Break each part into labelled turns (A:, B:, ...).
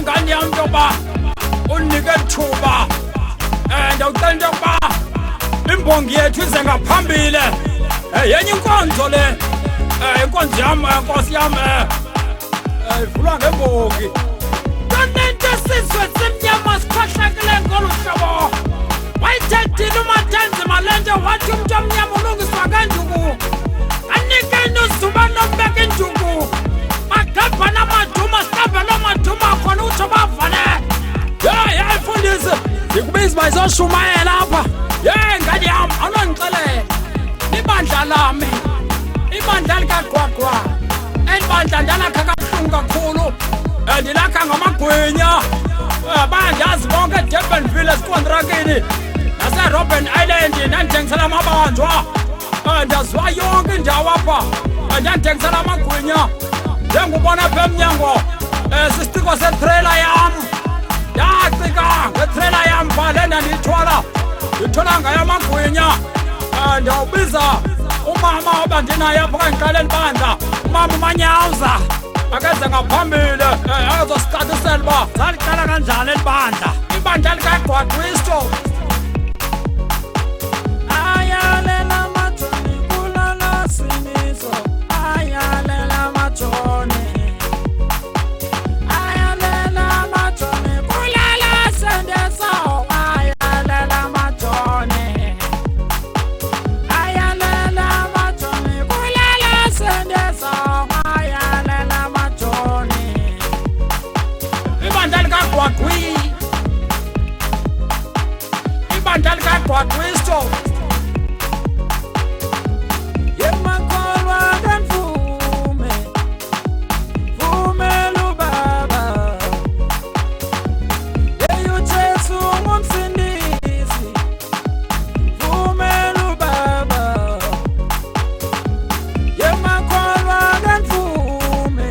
A: ngani yam ntoba unike ithuba ndawucela into yokuba imbongi yethu ize ngaphambile yenye inkonzo le inkonzo yam nkosi yam ivulwa ngembongi tonento sizwe simnyama sikhohlakele ngolu hlobo wayithethile umathanzima le nto wathi umntu omnyama ulungiswa ngenduku anikeni uzuba nombeka induku magabha namaduma sihlabhe loo maduma khona utsho bavale mfundisi ndikubiza uba izoshumayela apha ngani yam anondixelela ibandla lami ibandla likagwagwa eli bandla ndalakha kabuhlungu kakhulu ndilakha ngamagwinya bayandazi bonke eDurbanville esikontrakini naseRobben Island ndandithengisela amabanjwa ndaziwa yonke indawo apha ndandithengisela amagwinya njengubona apha emnyango sisitiko setrailer yam ndacika ngetrailer yam pha le ndandiyithwala ndithola ngayo amagwinya ndawubiza umama oba ndinayo apha kandiqala elibandla umama uManyawuza akeze ngaphambili akazosicacisela uba zaliqala kanjani elibandla ibandla likagwagwisto ayalela amajoni kulala simiso ayalela amajoni ibandla likagwagwisto yemakholwa kanvume vumela ubaba yeYujesu ngumsindisi vumela ubaba yemakholwa kanvume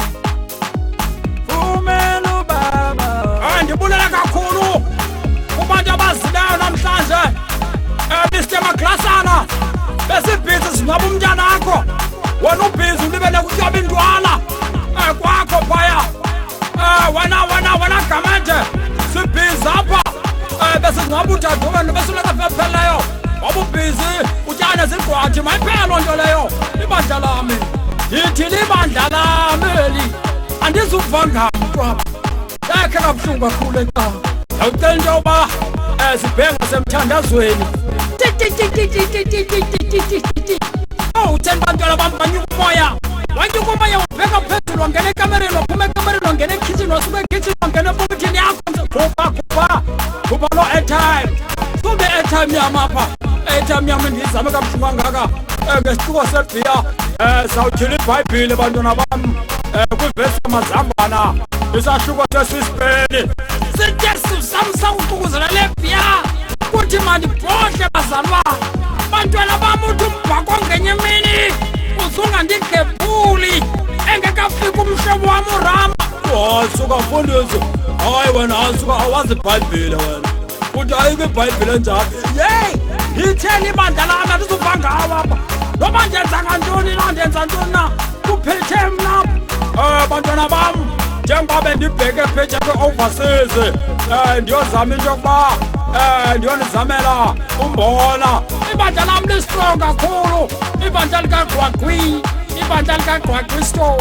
A: vumela ubaba ndibulela kakhulu kubantu abazileyo namhlanje Mr. Maglasana besibhizi sinqaba umntana akho wena ubhizi ulibele kutyoba indwala kwakho phaya wena gamete sibhizi apha besinqaba udadewenu besuleka phepheleleyo wabubhizi utyane zigwathi mayiphela loo nto leyo ibandla lami ndithi libandla lami eli andizuva ngamntu apha yakhe kabuhlungu kakhulu enkaba ndawucela into yoba sibhenga semthandazweni utheni bantwana bam banyuka umoya wanyuka umoya wabheka phezulu wangena ekamereni waphuma ekamereni wangena ekhitshini wasuka ekhitshini wangena epokethini yakho khupha loo airtime suba i-airtime yam apha i-airtime yam ndiyizame kabuhlungu kangaka ngesituko sebhiya sawutyhila ibhayibhile bantwana bam kwivesi yamazambana isahluko sesispeni sithe sisamsa ukuqukuzela le bhiya kuthi mandibhodle bazalwa bantwana bam uthi umbhako ngenye imini uzungandigebhuli engekafika umhlobo wam urama suka mfundisi hayi wena asuka awazi ibhayibhile wena uthi ayike ibhayibhile enjalo yitheni ibandla lami andizuva ngawo apha noba ndenza ngantoni na ndenza ntoni na kuphethe mna bantwana bam njengoba bendibheke phetsha kwe-overseas ndiyozama into yokuba ndiyonizamela umbona ibandla lam listrong kakhulu ibandla likagwagwi ibandla likagwagwisto